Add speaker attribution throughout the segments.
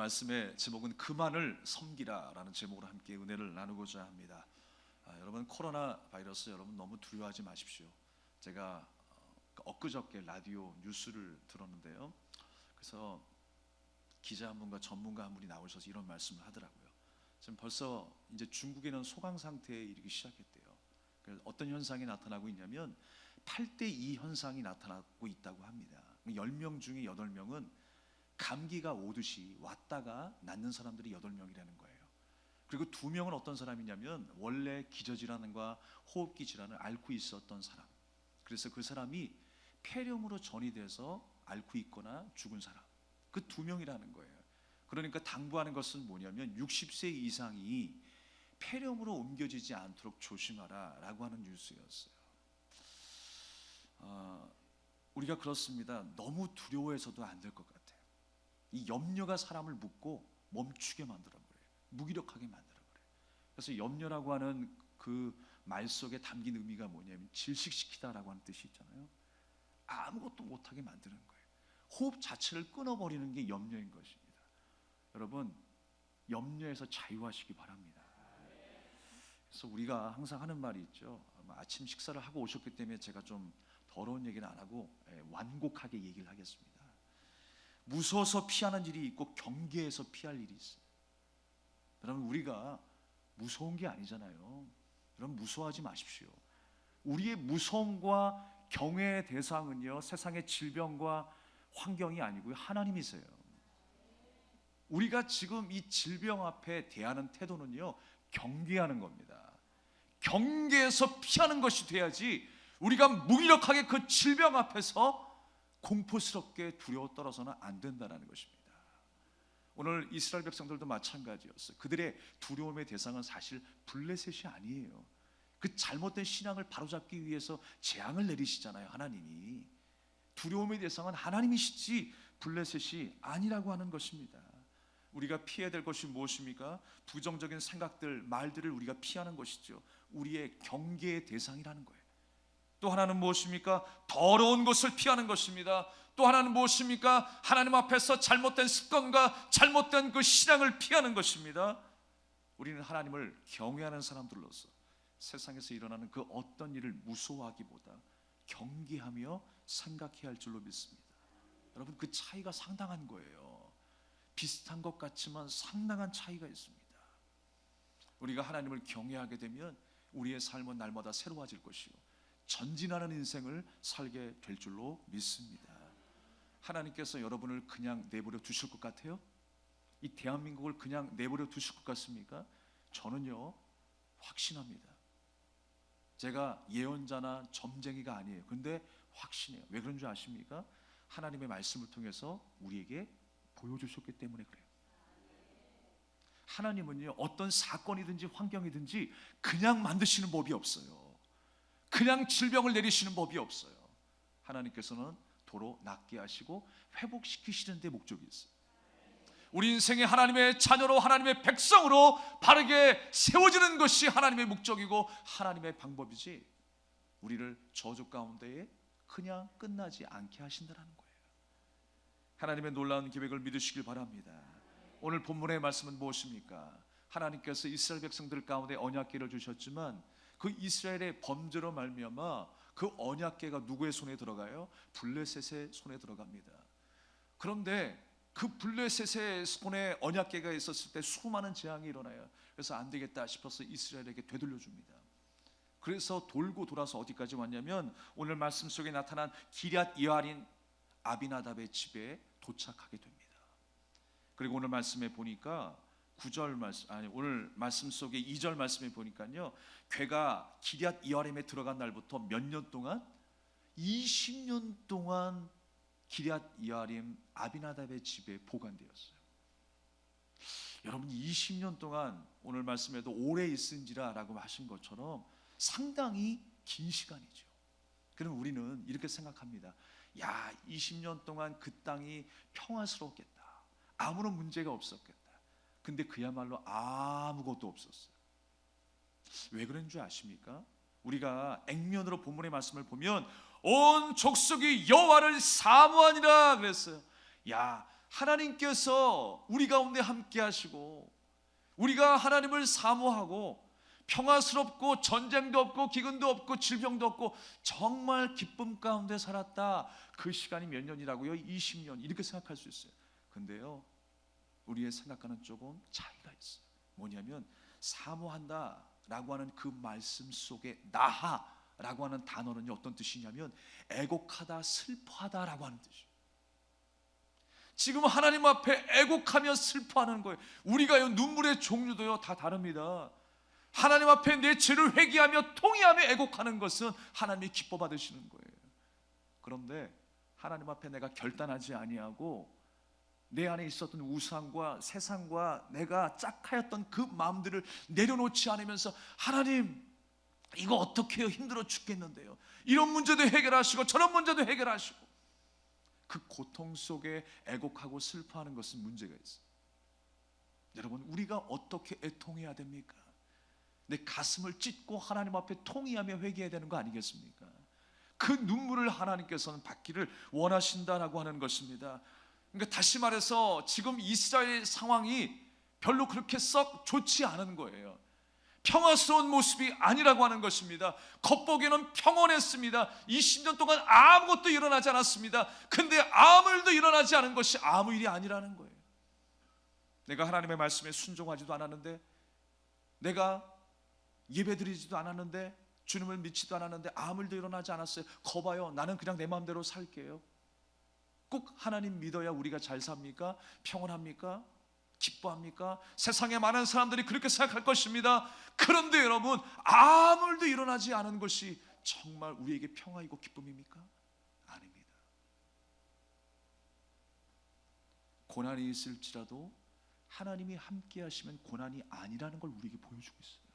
Speaker 1: 말씀의 제목은 그만을 섬기라라는 제목으로 함께 은혜를 나누고자 합니다. 여러분, 코로나 바이러스 여러분 너무 두려워하지 마십시오. 제가 엊그저께 라디오 뉴스를 들었는데요. 그래서 기자 한 분과 전문가 한 분이 나오셔서 이런 말씀을 하더라고요. 지금 벌써 이제 중국에는 소강 상태에 이르기 시작했대요. 그래서 어떤 현상이 나타나고 있냐면 8대2 현상이 나타나고 있다고 합니다. 10명 중에 8명은 감기가 오듯이 왔다가 낫는 사람들이 8명이라는 거예요. 그리고 2명은 어떤 사람이냐면 원래 기저질환과 호흡기 질환을 앓고 있었던 사람. 그래서 그 사람이 폐렴으로 전이돼서 앓고 있거나 죽은 사람. 그 2명이라는 거예요. 그러니까 당부하는 것은 뭐냐면 60세 이상이 폐렴으로 옮겨지지 않도록 조심하라 라고 하는 뉴스였어요. 우리가 그렇습니다. 너무 두려워해서도 안 될 것 같아요. 이 염려가 사람을 묶고 멈추게 만들어버려요. 무기력하게 만들어버려요. 그래서 염려라고 하는 그 말 속에 담긴 의미가 뭐냐면 질식시키다라고 하는 뜻이 있잖아요. 아무것도 못하게 만드는 거예요. 호흡 자체를 끊어버리는 게 염려인 것입니다. 여러분, 염려에서 자유하시기 바랍니다. 그래서 우리가 항상 하는 말이 있죠. 아침 식사를 하고 오셨기 때문에 제가 좀 더러운 얘기는 안 하고 완곡하게 얘기를 하겠습니다. 무서워서 피하는 일이 있고 경계에서 피할 일이 있어요. 여러분, 우리가 무서운 게 아니잖아요. 여러분, 무서워하지 마십시오. 우리의 무서움과 경외의 대상은요, 세상의 질병과 환경이 아니고요, 하나님이세요. 우리가 지금 이 질병 앞에 대하는 태도는요, 경계하는 겁니다. 경계에서 피하는 것이 돼야지 우리가 무기력하게 그 질병 앞에서 공포스럽게 두려워 떨어서는 안 된다는 것입니다. 오늘 이스라엘 백성들도 마찬가지였어요. 그들의 두려움의 대상은 사실 블레셋이 아니에요. 그 잘못된 신앙을 바로잡기 위해서 재앙을 내리시잖아요. 하나님이. 두려움의 대상은 하나님이시지 블레셋이 아니라고 하는 것입니다. 우리가 피해야 될 것이 무엇입니까? 부정적인 생각들, 말들을 우리가 피하는 것이죠. 우리의 경계의 대상이라는 거예요. 또 하나는 무엇입니까? 더러운 것을 피하는 것입니다. 또 하나는 무엇입니까? 하나님 앞에서 잘못된 습관과 잘못된 그 신앙을 피하는 것입니다. 우리는 하나님을 경외하는 사람들로서 세상에서 일어나는 그 어떤 일을 무서워하기보다 경계하며 생각해야 할 줄로 믿습니다. 여러분, 그 차이가 상당한 거예요. 비슷한 것 같지만 상당한 차이가 있습니다. 우리가 하나님을 경외하게 되면 우리의 삶은 날마다 새로워질 것이요, 전진하는 인생을 살게 될 줄로 믿습니다. 하나님께서 여러분을 그냥 내버려 두실 것 같아요? 이 대한민국을 그냥 내버려 두실 것 같습니까? 저는요, 확신합니다. 제가 예언자나 점쟁이가 아니에요. 근데 확신해요. 왜 그런 줄 아십니까? 하나님의 말씀을 통해서 우리에게 보여주셨기 때문에 그래요. 하나님은요, 어떤 사건이든지 환경이든지 그냥 만드시는 법이 없어요. 그냥 질병을 내리시는 법이 없어요. 하나님께서는 도로 낫게 하시고 회복시키시는 데 목적이 있어요. 우리 인생에 하나님의 자녀로, 하나님의 백성으로 바르게 세워지는 것이 하나님의 목적이고 하나님의 방법이지, 우리를 저주 가운데에 그냥 끝나지 않게 하신다는 거예요. 하나님의 놀라운 계획을 믿으시길 바랍니다. 오늘 본문의 말씀은 무엇입니까? 하나님께서 이스라엘 백성들 가운데 언약궤를 주셨지만 그 이스라엘의 범죄로 말미암아 그 언약궤가 누구의 손에 들어가요? 블레셋의 손에 들어갑니다. 그런데 그 블레셋의 손에 언약궤가 있었을 때 수많은 재앙이 일어나요. 그래서 안 되겠다 싶어서 이스라엘에게 되돌려 줍니다. 그래서 돌고 돌아서 어디까지 왔냐면 오늘 말씀 속에 나타난 기럇 여아린 아비나답의 집에 도착하게 됩니다. 그리고 오늘 말씀에 보니까 9절 말씀, 오늘 말씀 속에 2절 말씀에 보니까요, 궤가 기럇 여아림에 들어간 날부터 몇 년 동안? 20년 동안 기럇 여아림 아비나답의 집에 보관되었어요. 여러분, 20년 동안 오늘 말씀에도 오래 있은지라 라고 하신 것처럼 상당히 긴 시간이죠. 그럼 우리는 이렇게 생각합니다. 야, 20년 동안 그 땅이 평화스럽겠다, 아무런 문제가 없었겠다. 근데 그야말로 아무것도 없었어요. 왜 그런 줄 아십니까? 우리가 액면으로 본문의 말씀을 보면 온 족속이 여호와를 사모하니라 그랬어요. 야, 하나님께서 우리 가운데 함께 하시고 우리가 하나님을 사모하고 평화스럽고 전쟁도 없고 기근도 없고 질병도 없고 정말 기쁨 가운데 살았다. 그 시간이 몇 년이라고요? 20년 이렇게 생각할 수 있어요. 근데요, 우리의 생각과는 조금 차이가 있어요. 뭐냐면 사모한다 라고 하는 그 말씀 속에 나하 라고 하는 단어는 어떤 뜻이냐면 애곡하다, 슬퍼하다 라고 하는 뜻이에요. 지금 하나님 앞에 애곡하며 슬퍼하는 거예요. 우리가요, 눈물의 종류도요 다 다릅니다. 하나님 앞에 내 죄를 회개하며 통회하며 애곡하는 것은 하나님이 기뻐 받으시는 거예요. 그런데 하나님 앞에 내가 결단하지 아니하고 내 안에 있었던 우상과 세상과 내가 짝하였던 그 마음들을 내려놓지 않으면서 하나님 이거 어떻게 해요? 힘들어 죽겠는데요. 이런 문제도 해결하시고 저런 문제도 해결하시고 그 고통 속에 애곡하고 슬퍼하는 것은 문제가 있어요. 여러분, 우리가 어떻게 애통해야 됩니까? 내 가슴을 찢고 하나님 앞에 통회하며 회개해야 되는 거 아니겠습니까? 그 눈물을 하나님께서는 받기를 원하신다라고 하는 것입니다. 그러니까 다시 말해서 지금 이스라엘 상황이 별로 그렇게 썩 좋지 않은 거예요. 평화스러운 모습이 아니라고 하는 것입니다. 겉보기에는 평온했습니다. 20년 동안 아무것도 일어나지 않았습니다. 근데 아무 일도 일어나지 않은 것이 아무 일이 아니라는 거예요. 내가 하나님의 말씀에 순종하지도 않았는데, 내가 예배드리지도 않았는데, 주님을 믿지도 않았는데 아무 일도 일어나지 않았어요. 거봐요, 나는 그냥 내 마음대로 살게요. 꼭 하나님 믿어야 우리가 잘 삽니까? 평온합니까? 기뻐합니까? 세상에 많은 사람들이 그렇게 생각할 것입니다. 그런데 여러분, 아무 일도 일어나지 않은 것이 정말 우리에게 평화이고 기쁨입니까? 아닙니다. 고난이 있을지라도 하나님이 함께 하시면 고난이 아니라는 걸 우리에게 보여주고 있어요.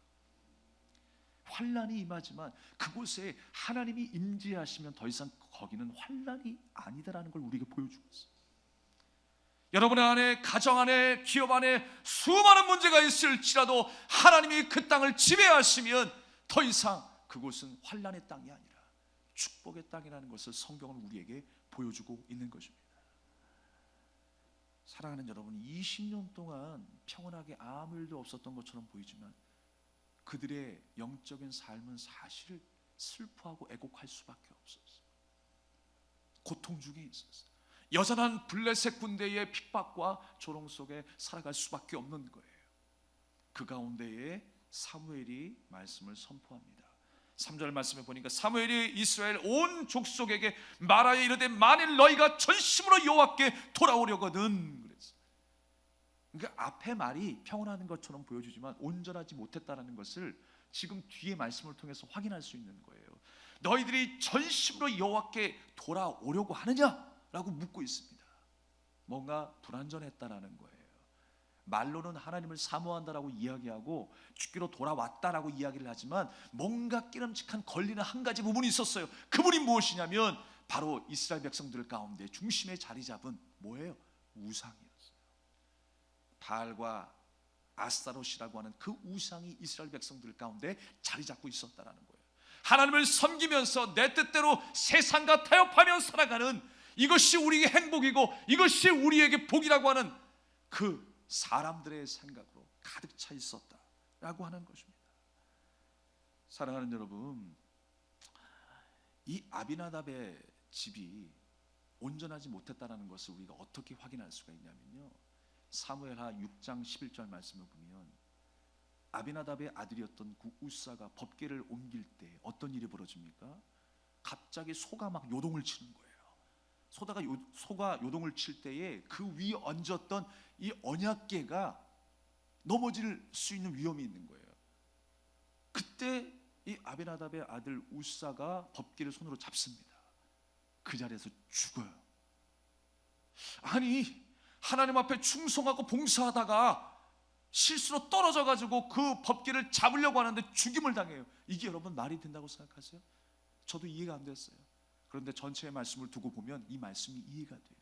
Speaker 1: 환난이 임하지만 그곳에 하나님이 임재하시면 더 이상 거기는 환난이 아니다라는 걸 우리에게 보여주고 있어요. 여러분의 안에, 가정 안에, 기업 안에 수많은 문제가 있을지라도 하나님이 그 땅을 지배하시면 더 이상 그곳은 환난의 땅이 아니라 축복의 땅이라는 것을 성경은 우리에게 보여주고 있는 것입니다. 사랑하는 여러분, 20년 동안 평온하게 아무 일도 없었던 것처럼 보이지만 그들의 영적인 삶은 사실 슬퍼하고 애곡할 수밖에 없었어요. 고통 중에 있었어요. 여전한 블레셋 군대의 핍박과 조롱 속에 살아갈 수밖에 없는 거예요. 그 가운데에 사무엘이 말씀을 선포합니다. 3절 말씀에 보니까 사무엘이 이스라엘 온 족속에게 말하여 이르되 만일 너희가 전심으로 여호와께 돌아오려거든 그랬어요. 그러니까 앞에 말이 평온한 것처럼 보여주지만 온전하지 못했다는 것을 지금 뒤에 말씀을 통해서 확인할 수 있는 거예요. 너희들이 전심으로 여호와께 돌아오려고 하느냐? 라고 묻고 있습니다. 뭔가 불완전했다라는 거예요. 말로는 하나님을 사모한다라고 이야기하고 죽기로 돌아왔다라고 이야기를 하지만 뭔가 끼름직한 걸리는 한 가지 부분이 있었어요. 그 부분이 무엇이냐면 바로 이스라엘 백성들 가운데 중심에 자리 잡은 뭐예요? 우상이었어요. 바알과 아스타롯이라고 하는 그 우상이 이스라엘 백성들 가운데 자리 잡고 있었다라는 거예요. 하나님을 섬기면서 내 뜻대로 세상과 타협하며 살아가는 이것이 우리의 행복이고 이것이 우리에게 복이라고 하는 그 사람들의 생각으로 가득 차 있었다라고 하는 것입니다. 사랑하는 여러분, 이 아비나답의 집이 온전하지 못했다는 것을 우리가 어떻게 확인할 수가 있냐면요, 사무엘하 6장 11절 말씀을 보면 아비나답의 아들이었던 그 우사가 법궤를 옮길 때 어떤 일이 벌어집니까? 갑자기 소가 막 요동을 치는 거예요. 소가 요동을 칠 때에 그 위에 얹었던 이 언약궤가 넘어질 수 있는 위험이 있는 거예요. 그때 이 아비나답의 아들 우사가 법궤를 손으로 잡습니다. 그 자리에서 죽어요. 아니, 하나님 앞에 충성하고 봉사하다가 실수로 떨어져 가지고 그 법궤를 잡으려고 하는데 죽임을 당해요. 이게 여러분 말이 된다고 생각하세요? 저도 이해가 안 됐어요. 그런데 전체의 말씀을 두고 보면 이 말씀이 이해가 돼요.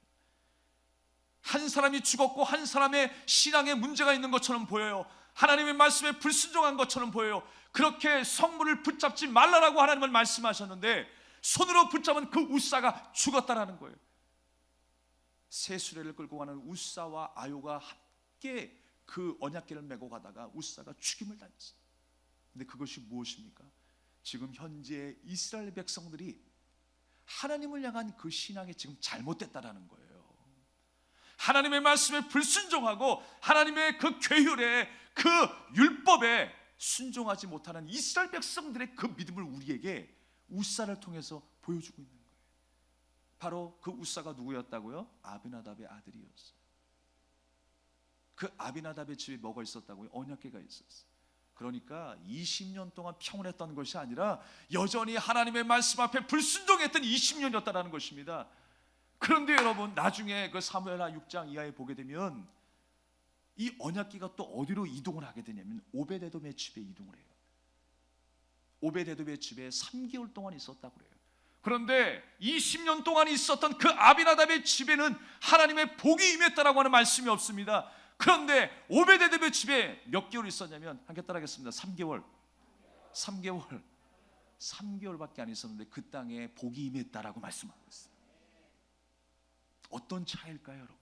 Speaker 1: 한 사람이 죽었고 한 사람의 신앙에 문제가 있는 것처럼 보여요. 하나님의 말씀에 불순종한 것처럼 보여요. 그렇게 성물을 붙잡지 말라라고 하나님은 말씀하셨는데 손으로 붙잡은 그 우사가 죽었다라는 거예요. 새 수레를 끌고 가는 우사와 아요가 함께 그 언약궤를 메고 가다가 우사가 죽임을 당했어요. 근데 그것이 무엇입니까? 지금 현재 이스라엘 백성들이 하나님을 향한 그 신앙이 지금 잘못됐다라는 거예요. 하나님의 말씀에 불순종하고 하나님의 그 계율에 그 율법에 순종하지 못하는 이스라엘 백성들의 그 믿음을 우리에게 우사를 통해서 보여주고 있는 거예요. 바로 그 우사가 누구였다고요? 아비나답의 아들이었어요. 그 아비나답의 집에 뭐가 있었다고요? 언약궤가 있었어요. 그러니까 20년 동안 평온했던 것이 아니라 여전히 하나님의 말씀 앞에 불순종했던 20년이었다라는 것입니다. 그런데 여러분, 나중에 그 사무엘하 6장 이하에 보게 되면 이 언약궤가 또 어디로 이동을 하게 되냐면 오베데돔의 집에 이동을 해요. 오베데돔의 집에 3개월 동안 있었다고 그래요. 그런데 20년 동안 있었던 그 아비나답의 집에는 하나님의 복이 임했다라고 하는 말씀이 없습니다. 그런데 오베데돔의 집에 몇 개월 있었냐면, 함께 따라하겠습니다. 3개월밖에 안 있었는데 그 땅에 복이 임했다라고 말씀하고 있어요. 어떤 차이일까요, 여러분?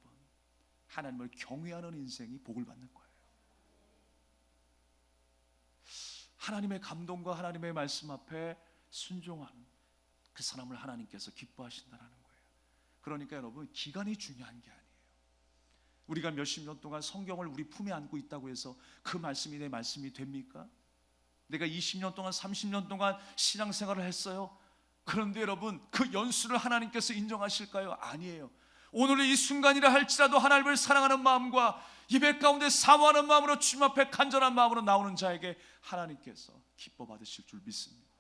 Speaker 1: 하나님을 경외하는 인생이 복을 받는 거예요. 하나님의 감동과 하나님의 말씀 앞에 순종하는 그 사람을 하나님께서 기뻐하신다는 거예요. 그러니까 여러분, 기간이 중요한 게 아니에요. 우리가 몇십 년 동안 성경을 우리 품에 안고 있다고 해서 그 말씀이 내 말씀이 됩니까? 내가 20년 동안 30년 동안 신앙생활을 했어요. 그런데 여러분, 그 연수를 하나님께서 인정하실까요? 아니에요. 오늘 이 순간이라 할지라도 하나님을 사랑하는 마음과 예배 가운데 사모하는 마음으로 주님 앞에 간절한 마음으로 나오는 자에게 하나님께서 기뻐 받으실 줄 믿습니다.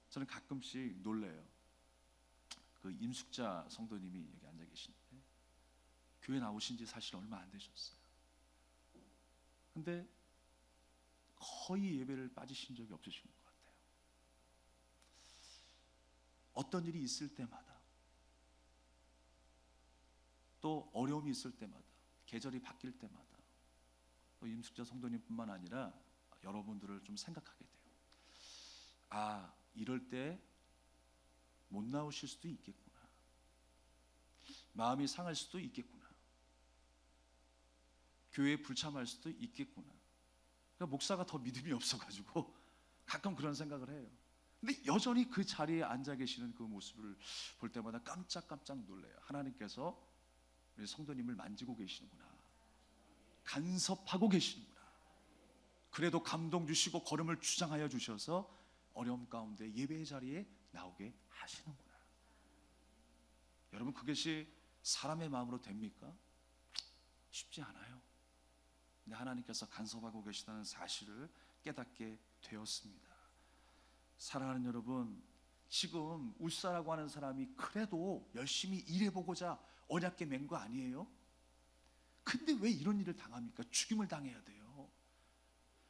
Speaker 1: 저는 가끔씩 놀래요. 그 임숙자 성도님이 여기 앉아 계신데 교회 나오신 지 사실 얼마 안 되셨어요. 근데 거의 예배를 빠지신 적이 없으신 것 같아요. 어떤 일이 있을 때마다, 또 어려움이 있을 때마다, 계절이 바뀔 때마다 또 임숙자 성도님뿐만 아니라 여러분들을 좀 생각하게 돼요. 아, 이럴 때 못 나오실 수도 있겠구나. 마음이 상할 수도 있겠구나. 교회에 불참할 수도 있겠구나. 그러니까 목사가 더 믿음이 없어가지고 가끔 그런 생각을 해요. 근데 여전히 그 자리에 앉아 계시는 그 모습을 볼 때마다 깜짝깜짝 놀래요. 하나님께서 우리 성도님을 만지고 계시는구나, 간섭하고 계시는구나. 그래도 감동 주시고 걸음을 주장하여 주셔서 어려움 가운데 예배의 자리에 나오게 하시는구나. 여러분, 그것이 사람의 마음으로 됩니까? 쉽지 않아요. 근데 하나님께서 간섭하고 계시다는 사실을 깨닫게 되었습니다. 사랑하는 여러분, 지금 우사라고 하는 사람이 그래도 열심히 일해보고자 언약궤 맨 거 아니에요? 근데 왜 이런 일을 당합니까? 죽임을 당해야 돼요.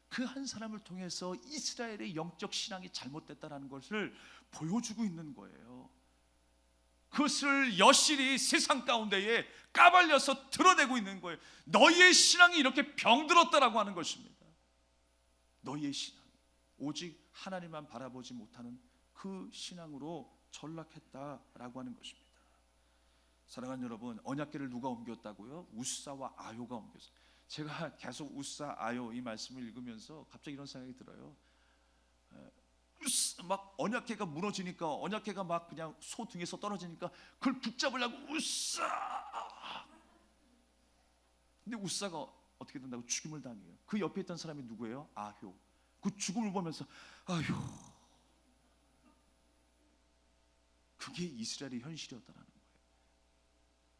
Speaker 1: 그 한 사람을 통해서 이스라엘의 영적 신앙이 잘못됐다는 것을 보여주고 있는 거예요. 그것을 여실히 세상 가운데에 까발려서 드러내고 있는 거예요. 너희의 신앙이 이렇게 병들었다라고 하는 것입니다. 너희의 신앙, 오직 하나님만 바라보지 못하는 그 신앙으로 전락했다라고 하는 것입니다. 사랑하는 여러분, 언약궤를 누가 옮겼다고요? 우사와 아요가 옮겼어요. 제가 계속 우사, 아요 이 말씀을 읽으면서 갑자기 이런 생각이 들어요. 막 언약궤가 무너지니까, 언약궤가 막 그냥 소 등에서 떨어지니까 그걸 붙잡으려고 우사. 근데 우사가 어떻게 된다고? 죽임을 당해요. 그 옆에 있던 사람이 누구예요? 아효. 그 죽음을 보면서 아효. 그게 이스라엘의 현실이었다라는 거예요.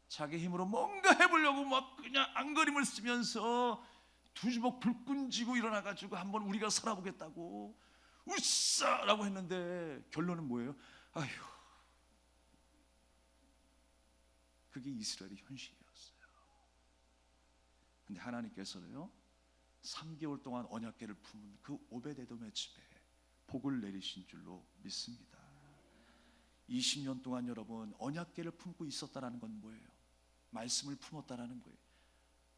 Speaker 1: 자기 힘으로 뭔가 해보려고 막 그냥 안거림을 쓰면서 두 주먹 불끈 쥐고 일어나가지고 한번 우리가 살아보겠다고 우싸라고 했는데 결론은 뭐예요? 아휴. 그게 이스라엘의 현실이었어요. 근데 하나님께서는요, 3개월 동안 언약궤를 품은 그 오베데돔의 집에 복을 내리신 줄로 믿습니다. 20년 동안 여러분, 언약궤를 품고 있었다라는 건 뭐예요? 말씀을 품었다라는 거예요.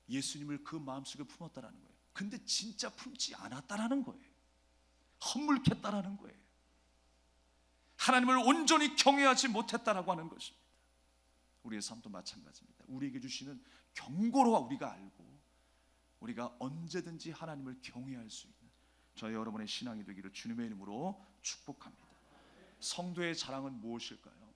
Speaker 1: 예수님을 그 마음속에 품었다라는 거예요. 근데 진짜 품지 않았다라는 거예요. 허물겠다라는 거예요. 하나님을 온전히 경외하지 못했다라고 하는 것입니다. 우리의 삶도 마찬가지입니다. 우리에게 주시는 경고로 우리가 알고 우리가 언제든지 하나님을 경외할 수 있는 저희 여러분의 신앙이 되기를 주님의 이름으로 축복합니다. 성도의 자랑은 무엇일까요?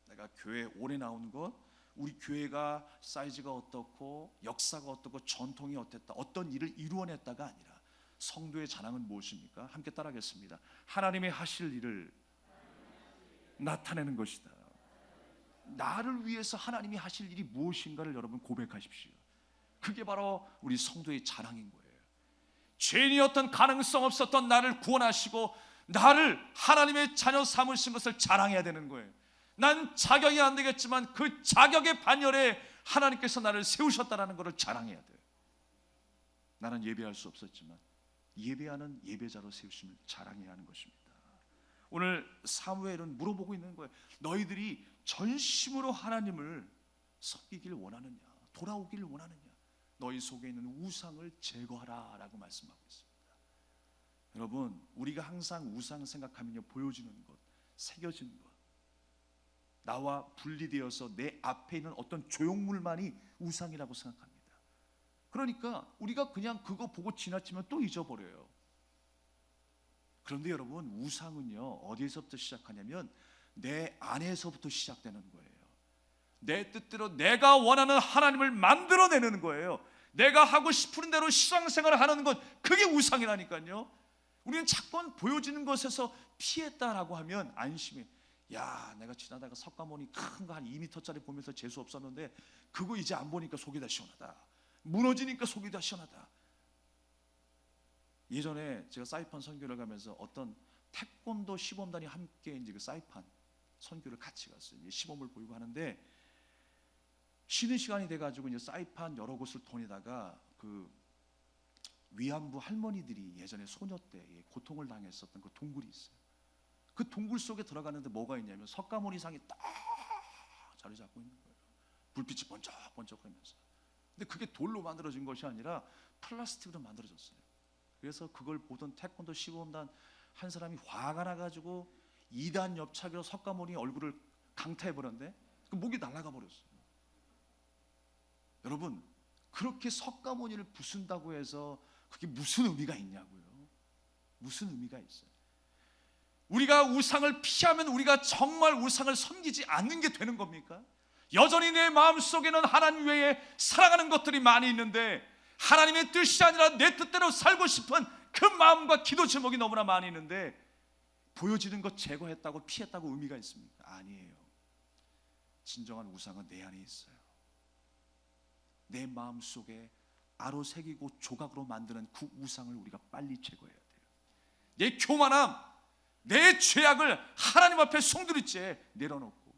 Speaker 1: 내가 교회에 오래 나온 것, 우리 교회가 사이즈가 어떻고 역사가 어떻고 전통이 어땠다, 어떤 일을 이루어냈다가 아니라 성도의 자랑은 무엇입니까? 함께 따라하겠습니다. 하나님의 하실 일을 나타내는 것이다. 나를 위해서 하나님이 하실 일이 무엇인가를 여러분 고백하십시오. 그게 바로 우리 성도의 자랑인 거예요. 죄인이었던 가능성 없었던 나를 구원하시고 나를 하나님의 자녀 삼으신 것을 자랑해야 되는 거예요. 난 자격이 안 되겠지만 그 자격의 반열에 하나님께서 나를 세우셨다는 것을 자랑해야 돼요. 나는 예배할 수 없었지만 예배하는 예배자로 세우심을 자랑해야 하는 것입니다. 오늘 사무엘은 물어보고 있는 거예요. 너희들이 전심으로 하나님을 섬기길 원하느냐, 돌아오길 원하느냐, 너희 속에 있는 우상을 제거하라 라고 말씀하고 있습니다. 여러분, 우리가 항상 우상 생각하면요, 보여지는 것, 새겨진 것, 나와 분리되어서 내 앞에 있는 어떤 조형물만이 우상이라고 생각합니다. 그러니까 우리가 그냥 그거 보고 지나치면 또 잊어버려요. 그런데 여러분, 우상은요 어디에서부터 시작하냐면 내 안에서부터 시작되는 거예요. 내 뜻대로 내가 원하는 하나님을 만들어내는 거예요. 내가 하고 싶은 대로 신앙생활을 하는 것, 그게 우상이라니까요. 우리는 자꾸 보여지는 것에서 피했다라고 하면 안심해. 야, 내가 지나다가 석가모니 큰 거 한 2m짜리 보면서 재수 없었는데 그거 이제 안 보니까 속이 다 시원하다. 무너지니까 속이 다 시원하다. 예전에 제가 사이판 선교를 가면서 어떤 태권도 시범단이 함께 이제 그 사이판 선교를 같이 갔어요. 이제 시범을 보이고 하는데 쉬는 시간이 돼가지고 이제 사이판 여러 곳을 다니다가 그 위안부 할머니들이 예전에 소녀 때 고통을 당했었던 그 동굴이 있어요. 그 동굴 속에 들어가는데 뭐가 있냐면 석가모니상이 딱 자리 잡고 있는 거예요. 불빛이 번쩍번쩍하면서. 근데 그게 돌로 만들어진 것이 아니라 플라스틱으로 만들어졌어요. 그래서 그걸 보던 태권도 시범단 한 사람이 화가 나가지고 2단 옆차기로 석가모니 얼굴을 강타해버렸는데 그 목이 날아가 버렸어요. 여러분, 그렇게 석가모니를 부순다고 해서 그게 무슨 의미가 있냐고요. 무슨 의미가 있어요. 우리가 우상을 피하면 우리가 정말 우상을 섬기지 않는 게 되는 겁니까? 여전히 내 마음속에는 하나님 외에 사랑하는 것들이 많이 있는데 하나님의 뜻이 아니라 내 뜻대로 살고 싶은 그 마음과 기도 제목이 너무나 많이 있는데 보여지는 것 제거했다고 피했다고 의미가 있습니까? 아니에요. 진정한 우상은 내 안에 있어요. 내 마음속에 아로 새기고 조각으로 만드는 그 우상을 우리가 빨리 제거해야 돼요. 내 교만함, 내 죄악을 하나님 앞에 송두리째 내려놓고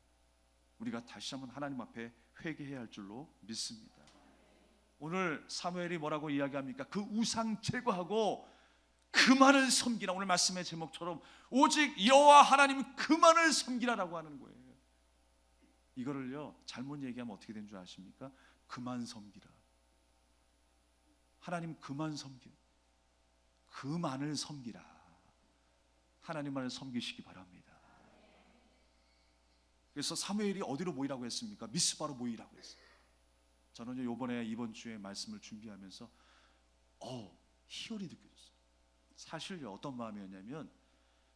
Speaker 1: 우리가 다시 한번 하나님 앞에 회개해야 할 줄로 믿습니다. 오늘 사무엘이 뭐라고 이야기합니까? 그 우상 제거하고 그만을 섬기라. 오늘 말씀의 제목처럼 오직 여호와 하나님 그만을 섬기라라고 하는 거예요. 이거를요 잘못 얘기하면 어떻게 된 줄 아십니까? 그만 섬기라. 하나님 그만 섬기, 그만을 섬기라. 하나님만을 섬기시기 바랍니다. 그래서 사무엘이 어디로 모이라고 했습니까? 미스바로 모이라고 했어요. 저는 이번 주에 말씀을 준비하면서 희열이 느껴졌어요. 사실 어떤 마음이었냐면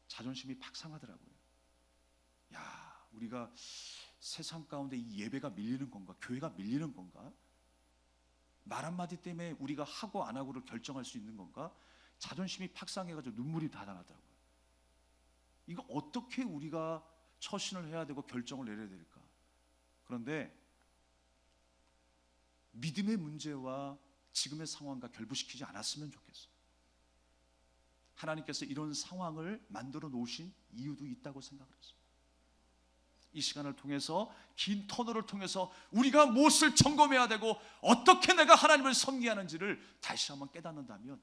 Speaker 1: 자존심이 팍 상하더라고요. 야, 우리가 세상 가운데 이 예배가 밀리는 건가? 교회가 밀리는 건가? 말 한마디 때문에 우리가 하고 안 하고를 결정할 수 있는 건가? 자존심이 팍 상해가지고 눈물이 다 나더라고요. 이거 어떻게 우리가 처신을 해야 되고 결정을 내려야 될까? 그런데 믿음의 문제와 지금의 상황과 결부시키지 않았으면 좋겠어요. 하나님께서 이런 상황을 만들어 놓으신 이유도 있다고 생각을 했어요. 이 시간을 통해서, 긴 터널을 통해서 우리가 무엇을 점검해야 되고 어떻게 내가 하나님을 섬기야 하는지를 다시 한번 깨닫는다면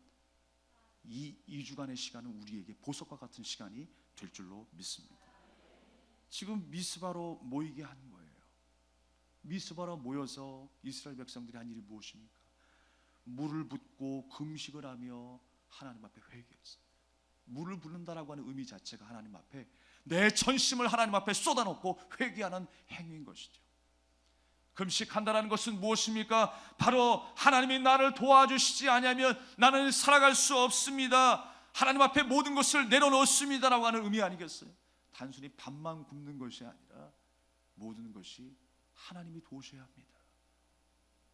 Speaker 1: 이 2주간의 시간은 우리에게 보석과 같은 시간이 될 줄로 믿습니다. 지금 미스바로 모이게 한 거예요. 미스바로 모여서 이스라엘 백성들이 한 일이 무엇입니까? 물을 붓고 금식을 하며 하나님 앞에 회개했어요. 물을 붓는다라고 하는 의미 자체가 하나님 앞에 내 전심을 하나님 앞에 쏟아놓고 회개하는 행위인 것이죠. 금식한다는 것은 무엇입니까? 바로 하나님이 나를 도와주시지 않으면 나는 살아갈 수 없습니다. 하나님 앞에 모든 것을 내려놓습니다라고 하는 의미 아니겠어요? 단순히 밥만 굶는 것이 아니라 모든 것이 하나님이 도우셔야 합니다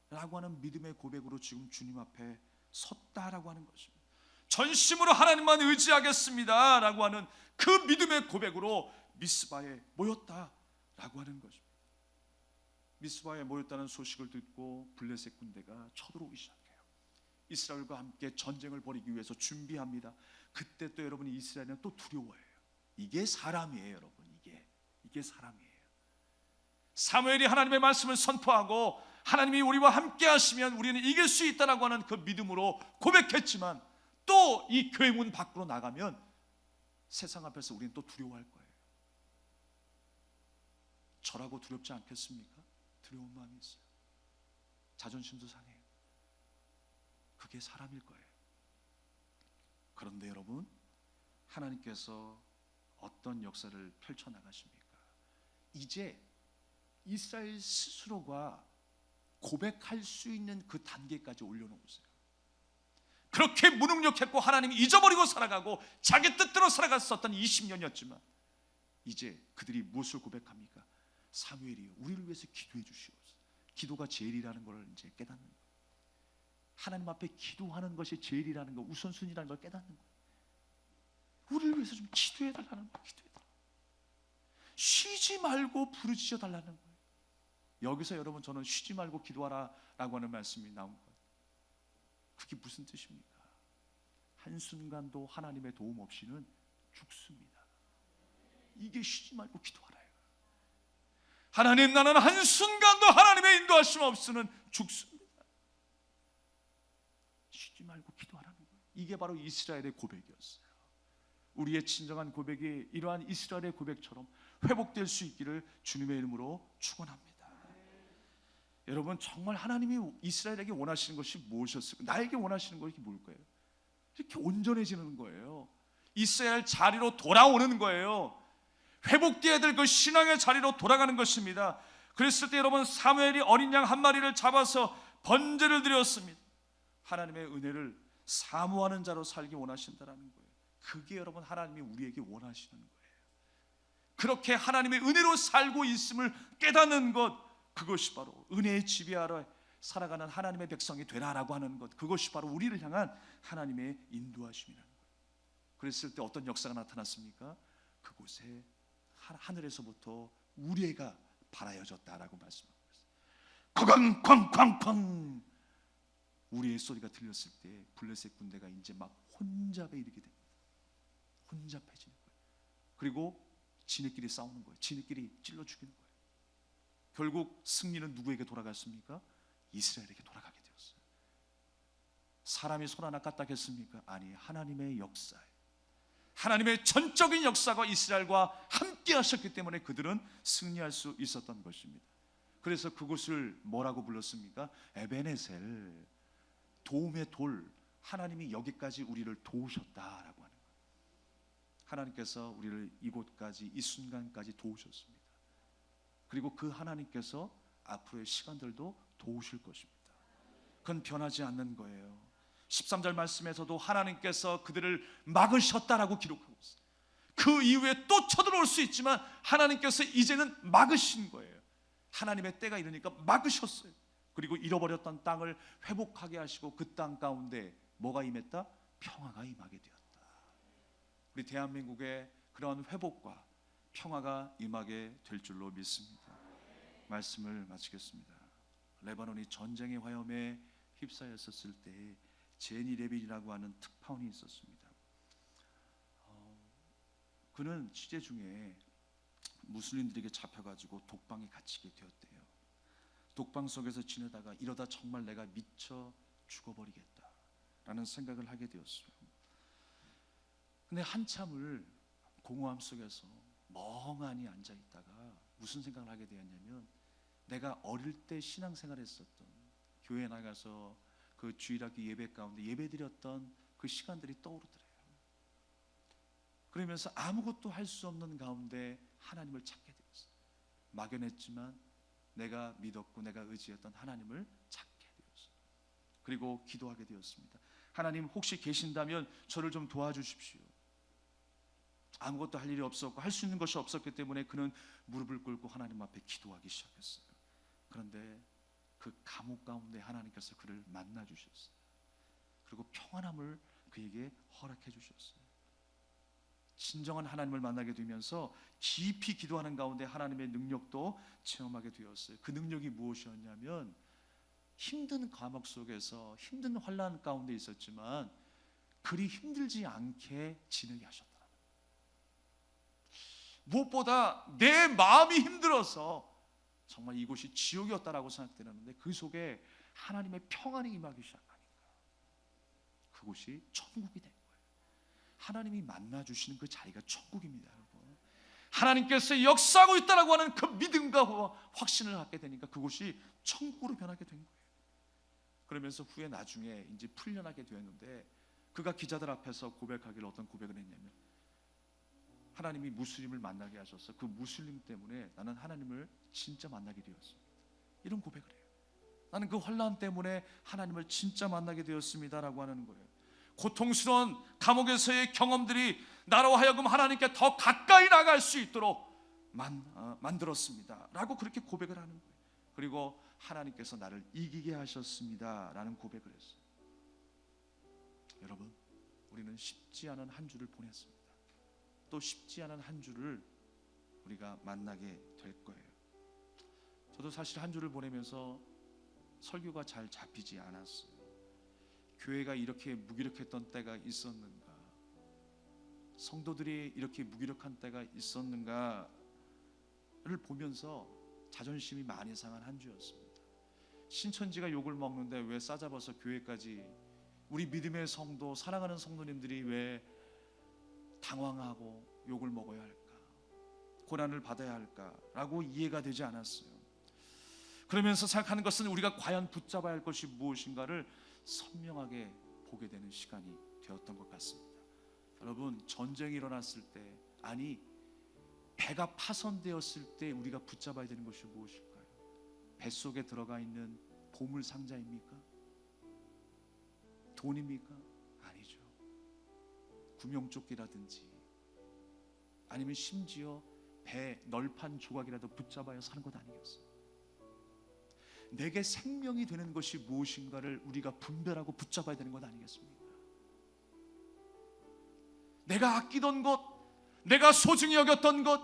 Speaker 1: 라고 하는 믿음의 고백으로 지금 주님 앞에 섰다라고 하는 것입니다. 전심으로 하나님만 의지하겠습니다 라고 하는 그 믿음의 고백으로 미스바에 모였다라고 하는 것입니다. 미스바에 모였다는 소식을 듣고 블레셋 군대가 쳐들어오기 시작해요. 이스라엘과 함께 전쟁을 벌이기 위해서 준비합니다. 그때 또 여러분 이스라엘은 또 두려워해요. 이게 사람이에요 여러분. 이게 사람이에요. 사무엘이 하나님의 말씀을 선포하고 하나님이 우리와 함께 하시면 우리는 이길 수 있다라고 하는 그 믿음으로 고백했지만 또 이 교회 문 밖으로 나가면 세상 앞에서 우리는 또 두려워할 거예요. 저라고 두렵지 않겠습니까? 두려운 마음이 있어요. 자존심도 상해요. 그게 사람일 거예요. 그런데 여러분, 하나님께서 어떤 역사를 펼쳐나가십니까? 이제 이스라엘 스스로가 고백할 수 있는 그 단계까지 올려놓으세요. 그렇게 무능력했고 하나님이 잊어버리고 살아가고 자기 뜻대로 살아갔었던 20년이었지만 이제 그들이 무엇을 고백합니까? 사무엘이요, 우리를 위해서 기도해 주시옵소서. 기도가 제일이라는 걸 이제 깨닫는 거예요. 하나님 앞에 기도하는 것이 제일이라는 거, 우선순위라는 걸 깨닫는 거예요. 우리를 위해서 좀 기도해 달라는 거예요. 기도해 달라. 쉬지 말고 부르짖어 달라는 거예요. 여기서 여러분 저는 쉬지 말고 기도하라라고 하는 말씀이 나온 거예요. 그게 무슨 뜻입니까? 한순간도 하나님의 도움 없이는 죽습니다. 이게 쉬지 말고 기도하라요. 하나님, 나는 한순간도 하나님의 인도하심 없이는 죽습니다. 쉬지 말고 기도하라는 거예요. 이게 바로 이스라엘의 고백이었어요. 우리의 진정한 고백이 이러한 이스라엘의 고백처럼 회복될 수 있기를 주님의 이름으로 축원합니다. 여러분, 정말 하나님이 이스라엘에게 원하시는 것이 무엇이었을까요? 나에게 원하시는 것이 뭘까요? 이렇게 온전해지는 거예요. 이스라엘 자리로 돌아오는 거예요. 회복되어야 될 그 신앙의 자리로 돌아가는 것입니다. 그랬을 때 여러분, 사무엘이 어린 양 한 마리를 잡아서 번제를 드렸습니다. 하나님의 은혜를 사모하는 자로 살기 원하신다는 거예요. 그게 여러분 하나님이 우리에게 원하시는 거예요. 그렇게 하나님의 은혜로 살고 있음을 깨닫는 것, 그것이 바로 은혜의 지배 아래 살아가는 하나님의 백성이 되라라고 하는 것, 그것이 바로 우리를 향한 하나님의 인도하심이라는 거예요. 그랬을 때 어떤 역사가 나타났습니까? 그곳에 하늘에서부터 우레가 발하여졌다라고 말씀하고 있어요. 쾅쾅쾅쾅 우레의 소리가 들렸을 때 블레셋 군대가 이제 막 혼잡에 이르게 됩니다. 혼잡해지는 거예요. 그리고 지네끼리 싸우는 거예요. 지네끼리 찔러 죽이는 거예요. 결국 승리는 누구에게 돌아갔습니까? 이스라엘에게 돌아가게 되었어요. 사람이 손 하나 까딱했습니까? 아니, 하나님의 역사에, 하나님의 전적인 역사가 이스라엘과 함께 하셨기 때문에 그들은 승리할 수 있었던 것입니다. 그래서 그곳을 뭐라고 불렀습니까? 에베네셀, 도움의 돌. 하나님이 여기까지 우리를 도우셨다라고 하는 거예요. 하나님께서 우리를 이곳까지, 이 순간까지 도우셨습니다. 그리고 그 하나님께서 앞으로의 시간들도 도우실 것입니다. 그건 변하지 않는 거예요. 13절 말씀에서도 하나님께서 그들을 막으셨다라고 기록하고 있어요. 그 이후에 또 쳐들어올 수 있지만 하나님께서 이제는 막으신 거예요. 하나님의 때가 이르니까 막으셨어요. 그리고 잃어버렸던 땅을 회복하게 하시고 그 땅 가운데 뭐가 임했다? 평화가 임하게 되었다. 우리 대한민국의 그러한 회복과 평화가 임하게 될 줄로 믿습니다. 말씀을 마치겠습니다. 레바논이 전쟁의 화염에 휩싸였었을 때 제니 레빈이라고 하는 특파원이 있었습니다. 그는 취재 중에 무슬림들에게 잡혀가지고 독방에 갇히게 되었대요. 독방 속에서 지내다가 이러다 정말 내가 미쳐 죽어버리겠다라는 생각을 하게 되었어요. 근데 한참을 공허함 속에서 멍하니 앉아있다가 무슨 생각을 하게 되었냐면, 내가 어릴 때 신앙생활 했었던, 교회에 나가서 그 주일학교 예배 가운데 예배드렸던 그 시간들이 떠오르더래요. 그러면서 아무것도 할 수 없는 가운데 하나님을 찾게 되었어요. 막연했지만 내가 믿었고 내가 의지했던 하나님을 찾게 되었어요. 그리고 기도하게 되었습니다. 하나님 혹시 계신다면 저를 좀 도와주십시오. 아무것도 할 일이 없었고 할 수 있는 것이 없었기 때문에 그는 무릎을 꿇고 하나님 앞에 기도하기 시작했어요. 그런데 그 감옥 가운데 하나님께서 그를 만나 주셨어요. 그리고 평안함을 그에게 허락해 주셨어요. 진정한 하나님을 만나게 되면서 깊이 기도하는 가운데 하나님의 능력도 체험하게 되었어요. 그 능력이 무엇이었냐면 힘든 감옥 속에서 힘든 환난 가운데 있었지만 그리 힘들지 않게 지내게 하셨더라고요. 무엇보다 내 마음이 힘들어서 정말 이곳이 지옥이었다라고 생각되는데 그 속에 하나님의 평안이 임하기 시작하니까 그곳이 천국이 된 거예요. 하나님이 만나주시는 그 자리가 천국입니다, 여러분. 하나님께서 역사하고 있다라고 하는 그 믿음과 확신을 갖게 되니까 그곳이 천국으로 변하게 된 거예요. 그러면서 후에 나중에 이제 풀려나게 되었는데 그가 기자들 앞에서 고백하기를 어떤 고백을 했냐면 하나님이 무슬림을 만나게 하셔서 그 무슬림 때문에 나는 하나님을 진짜 만나게 되었습니다. 이런 고백을 해요. 나는 그 환난 때문에 하나님을 진짜 만나게 되었습니다라고 하는 거예요. 고통스러운 감옥에서의 경험들이 나로 하여금 하나님께 더 가까이 나갈 수 있도록 만들었습니다 라고 그렇게 고백을 하는 거예요. 그리고 하나님께서 나를 이기게 하셨습니다 라는 고백을 했어요. 여러분, 우리는 쉽지 않은 한 주를 보냈습니다. 또 쉽지 않은 한 주를 우리가 만나게 될 거예요. 저도 사실 한 주를 보내면서 설교가 잘 잡히지 않았어요. 교회가 이렇게 무기력했던 때가 있었는가, 성도들이 이렇게 무기력한 때가 있었는가를 보면서 자존심이 많이 상한 한 주였습니다. 신천지가 욕을 먹는데 왜 싸잡아서 교회까지 우리 믿음의 성도, 사랑하는 성도님들이 왜 당황하고 욕을 먹어야 할까, 고난을 받아야 할까라고 이해가 되지 않았어요. 그러면서 생각하는 것은 우리가 과연 붙잡아야 할 것이 무엇인가를 선명하게 보게 되는 시간이 되었던 것 같습니다. 여러분, 전쟁이 일어났을 때, 아니 배가 파손되었을 때 우리가 붙잡아야 되는 것이 무엇일까요? 뱃속에 들어가 있는 보물 상자입니까? 돈입니까? 아니죠. 구명조끼라든지 아니면 심지어 배 널판 조각이라도 붙잡아야 사는 것 아니겠어요? 내게 생명이 되는 것이 무엇인가를 우리가 분별하고 붙잡아야 되는 것 아니겠습니까? 내가 아끼던 것, 내가 소중히 여겼던 것,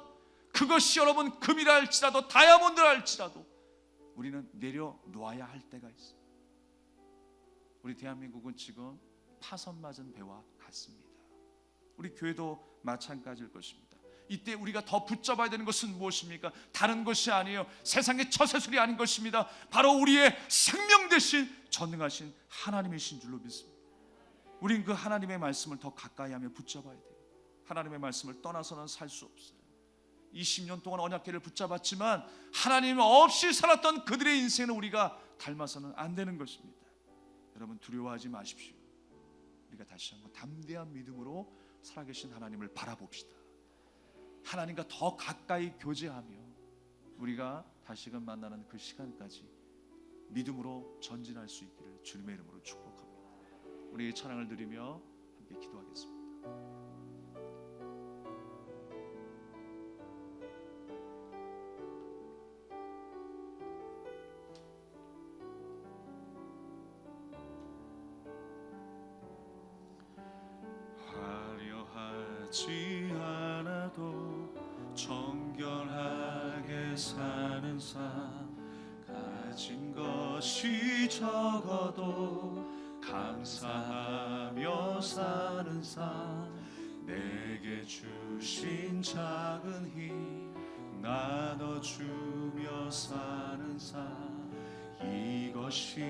Speaker 1: 그것이 여러분 금이라 할지라도 다이아몬드라 할지라도 우리는 내려놓아야 할 때가 있어요. 우리 대한민국은 지금 파손맞은 배와 같습니다. 우리 교회도 마찬가지일 것입니다. 이때 우리가 더 붙잡아야 되는 것은 무엇입니까? 다른 것이 아니에요. 세상의 처세술이 아닌 것입니다. 바로 우리의 생명 대신 전능하신 하나님이신 줄로 믿습니다. 우린 그 하나님의 말씀을 더 가까이 하며 붙잡아야 돼요. 하나님의 말씀을 떠나서는 살 수 없어요. 20년 동안 언약궤를 붙잡았지만 하나님 없이 살았던 그들의 인생을 우리가 닮아서는 안 되는 것입니다. 여러분, 두려워하지 마십시오. 우리가 다시 한번 담대한 믿음으로 살아계신 하나님을 바라봅시다. 하나님과 더 가까이 교제하며 우리가 다시금 만나는 그 시간까지 믿음으로 전진할 수 있기를 주님의 이름으로 축복합니다. 우리 찬양을 드리며 함께 기도하겠습니다.
Speaker 2: 화려하지 않아도 정결하게 사는 삶, 가진 것이 적어도 감사하며 사는 삶, 내게 주신 작은 힘 나눠주며 사는 삶, 이것이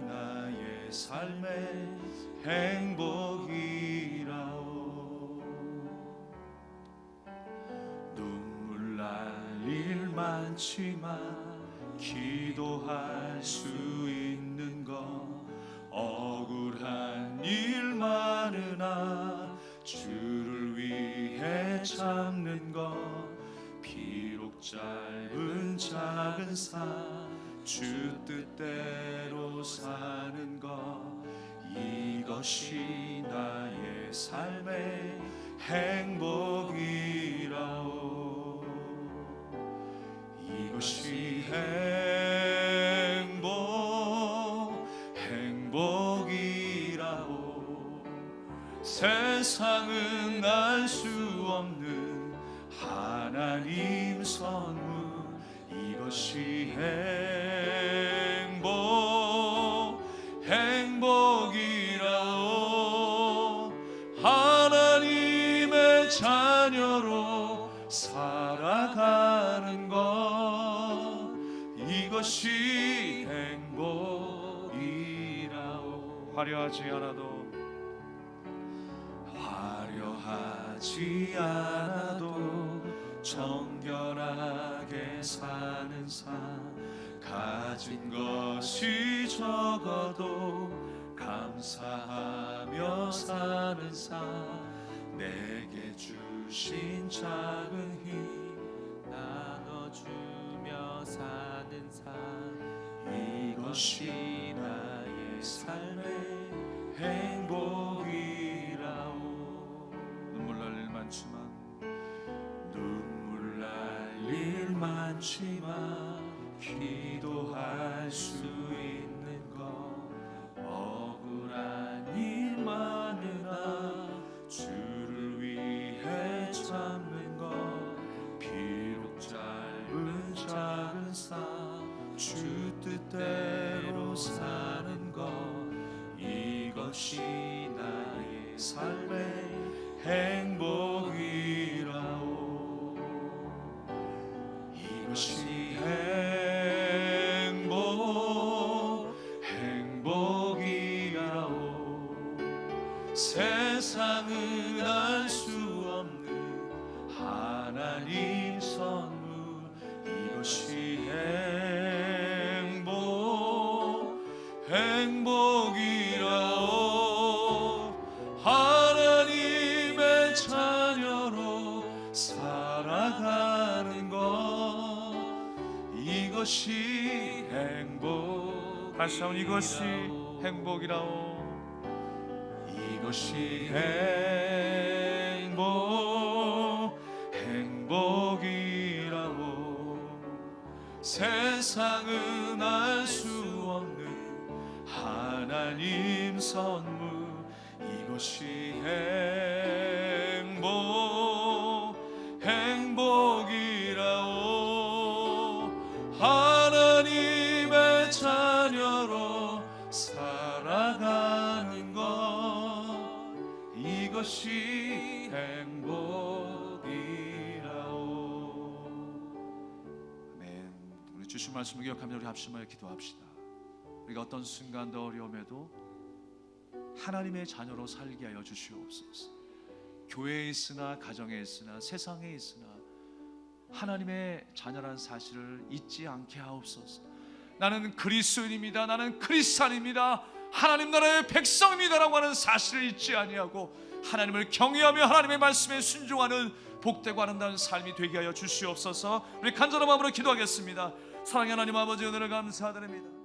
Speaker 2: 나의 삶의 행복이라오. 눈물 날 일 많지만 기도할 수 있는 것, 억울한 일 많으나 주를 위해 참는 것, 비록 짧은 작은 삶 주 뜻대로 사는 것 이것이 나의 삶의 행복이라오. 이것이 행복이라오. 세상은 알 수 없는 하나님 선물 이것이 행복이라오. 하나님의 자녀로 살아가는 것 이것이 행복이라오. 화려하지 않아도 정결하게 사는 삶 가진 것이 적어도 감사하며 사는 삶 내게 주신 작은 힘
Speaker 3: 나눠주며 사는 삶
Speaker 2: 이것이 나의 삶의 행복이라오.
Speaker 1: 눈물 날 일 많지만
Speaker 2: 눈물 날 일 많지만 기도할 수 있는 것 억울한 일 많으나 주를 위해 참는 것 비록 짧은 작은 삶 주 뜻대로 사는 것 이것이 나의 삶의 행복이라오. 이것이 행복이라오. 세상은 알 수 없는 하나님 선물 이것이 행복이라오. 하나님의 자녀로 살아가는 것 이것이 행복.
Speaker 1: 다시 한번 이것이 행복이라오.
Speaker 2: 이것이 행복이라오. 세상은 알 수 없는 하나님 선물 이것이 행복이라오. 하나님의 자녀로 살아가는 것 이것이 행복이라오.
Speaker 1: 아멘. 우리 주신 말씀을 기억하며 우리 합심하여 기도합시다. 우리가 어떤 순간도 어려움에도 하나님의 자녀로 살게 하여 주시옵소서. 교회에 있으나 가정에 있으나 세상에 있으나 하나님의 자녀란 사실을 잊지 않게 하옵소서. 나는 그리스도인입니다. 나는 크리스찬입니다. 하나님 나라의 백성입니다라고 하는 사실을 잊지 아니하고 하나님을 경외하며 하나님의 말씀에 순종하는 복되고 아름다운 삶이 되게 하여 주시옵소서. 우리 간절한 마음으로 기도하겠습니다. 사랑의 하나님 아버지, 은혜를 감사드립니다.